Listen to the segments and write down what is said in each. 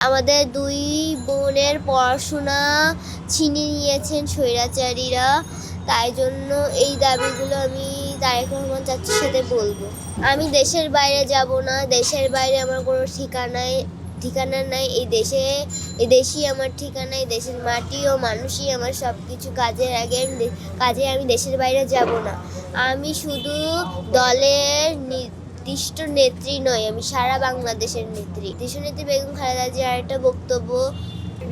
আমাদের দুই বোনের পড়াশোনা ছিনিয়ে নিয়েছেন স্বৈরাচারীরা, তাই জন্য এই দাবিগুলো আমি তারেক রহমান চাচ্চুর সাথে বলবো। আমি দেশের বাইরে যাব না, দেশের বাইরে আমার কোনো ঠিকানা নাই। এই দেশই আমার ঠিকানা, এই দেশের মাটি ও মানুষই আমার সব কিছু। কাজে আমি দেশের বাইরে যাব না। আমি শুধু দলের নির্দিষ্ট নেত্রী নয়, আমি সারা বাংলাদেশের নেত্রী। দেশনেত্রী বেগম খালেদা জিয়ার একটা বক্তব্য,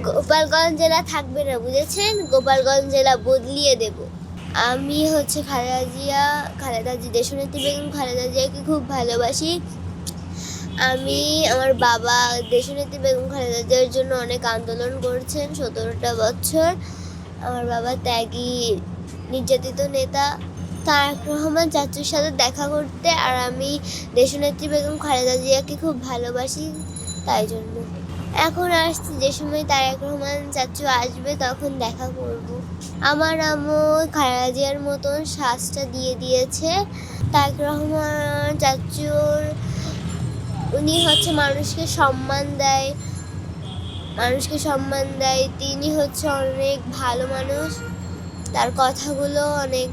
গোপালগঞ্জ জেলা থাকবে না, বুঝেছেন? গোপালগঞ্জ জেলা বদলিয়ে দেব। আমি দেশনেত্রী বেগম খালেদা জিয়াকে খুব ভালোবাসি। আমার বাবা দেশনেত্রী বেগম খালেদা জিয়ার জন্য অনেক আন্দোলন করছেন 17টা বছর। আমার বাবা ত্যাগী নির্যাতিত নেতা। তারেক রহমান চাচ্চুর সাথে দেখা করতে, আর আমি দেশনেত্রী বেগম খালেদা জিয়াকে খুব ভালোবাসি, তাই জন্য এখন আসছি। যে সময় তারেক রহমান চাচ্চু আসবে তখন দেখা করব। আমার আম্মু খালেদা জিয়ার মতন শ্বাসটা দিয়ে দিয়েছে। তারেক রহমান চাচ্চুর উনি মানুষকে সম্মান দেয়। তিনি অনেক ভালো মানুষ, তার কথাগুলো অনেক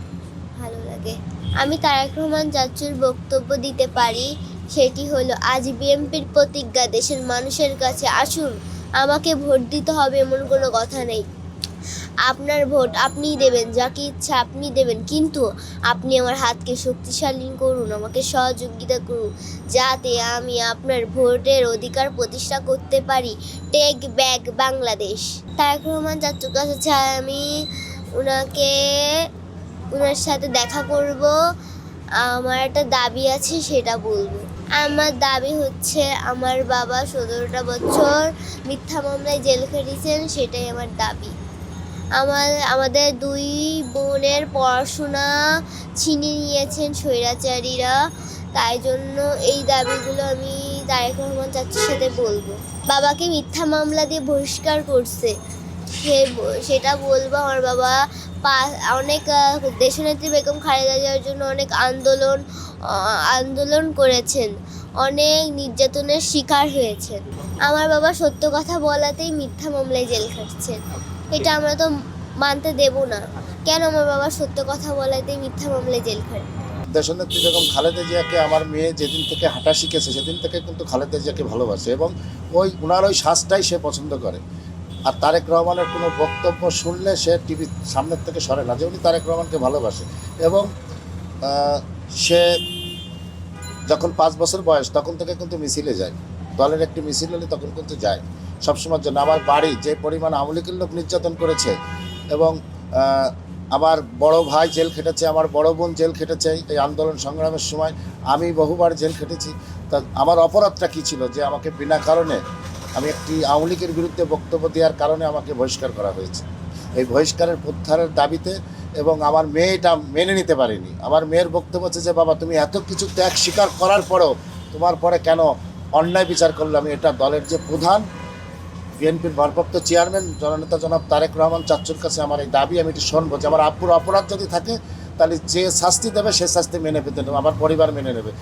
ভালো লাগে। আমি তারেক রহমান চাচ্চুর বক্তব্য দিতে পারি, সেটি হলো, আজ বিএনপির প্রতিজ্ঞা দেশের মানুষের কাছে, আসুন আমাকে ভোট দিতে হবে এমন কোনো কথা নেই। আপনার ভোট আপনিই দেবেন, যাকে ইচ্ছা আপনি দেবেন, কিন্তু আপনি আমার হাতকে শক্তিশালী করুন, আমাকে সহযোগিতা করুন, যাতে আমি আপনার ভোটের অধিকার প্রতিষ্ঠা করতে পারি। Take back Bangladesh. তারেক রহমান চাচ্চুর কাছে চাই আমি ওনার সাথে দেখা করব। আমার একটা দাবি আছে, সেটা বলবো। আমার দাবি আমার বাবা 17টা বছর মিথ্যা মামলায় জেল খেটেছেন, সেটাই আমার দাবি। আমাদের দুই বোনের পড়াশোনা ছিনিয়ে নিয়েছেন স্বৈরাচারীরা, তাই জন্য এই দাবিগুলো আমি তারেক রহমান চাচ্চুর সাথে বলবো। বাবাকে মিথ্যা মামলা দিয়ে বহিষ্কার করছে, সেটা বলবো। আমার বাবা অনেক দেশনেত্রী বেগম খালেদা জিয়ার জন্য অনেক আন্দোলন করেছেন, অনেক নির্যাতনের শিকার হয়েছেন। আমার বাবা সত্য কথা বলাতেই মিথ্যা মামলায় জেল খাটছেন, এটা আমরা তো মানতে দেব না। কেন আমার বাবা সত্য কথা বলাতেই মিথ্যা মামলায় জেল খাটবে? দেশনেত্রী বেগম খালেদা জিয়াকে আমার মেয়ে যেদিন থেকে হাঁটা শিখেছে সেদিন থেকে কিন্তু খালেদা জিয়াকে ভালোবাসে, এবং ওনার ওই শ্বাসটাই সে পছন্দ করে। আর তারেক রহমানের কোনো বক্তব্য শুনলে সে টিভির সামনের থেকে সরে না, যে উনি তারেক রহমানকে ভালোবাসে। এবং সে যখন 5 বছর বয়স তখন থেকে কিন্তু মিছিলে যায়, দলের একটি মিছিল হলে তখন কিন্তু যায় সবসময়ের জন্য। আমার বাড়ি যে পরিমাণ আওয়ামী লীগের লোক নির্যাতন করেছে, এবং আমার বড় ভাই জেল খেটেছে, আমার বড় বোন জেল খেটেছে এই আন্দোলন সংগ্রামের সময়, আমি বহুবার জেল খেটেছি। তা আমার অপরাধটা কী ছিল যে আমাকে বিনা কারণে আমি একটি আওয়ামী লীগের বিরুদ্ধে বক্তব্য দেওয়ার কারণে আমাকে বহিষ্কার করা হয়েছে। এই বহিষ্কারের প্রত্যাহারের দাবিতে, এবং আমার মেয়ে এটা মেনে নিতে পারেনি। আমার মেয়ের বক্তব্য হচ্ছে যে, বাবা তুমি এত কিছু ত্যাগ স্বীকার করার পরেও তোমার পরে কেন অন্যায় বিচার করলে? আমি এটা দলের যে প্রধান, বিএনপির ভারপ্রাপ্ত চেয়ারম্যান জননেতা জনাব তারেক রহমান চাচ্চুর কাছে আমার এই দাবি আমি এটি শুনবো, যে আমার আব্বুর অপরাধ যদি থাকে তাহলে যে শাস্তি দেবে সে শাস্তি মেনে পেতে নেবে, আমার পরিবার মেনে নেবে।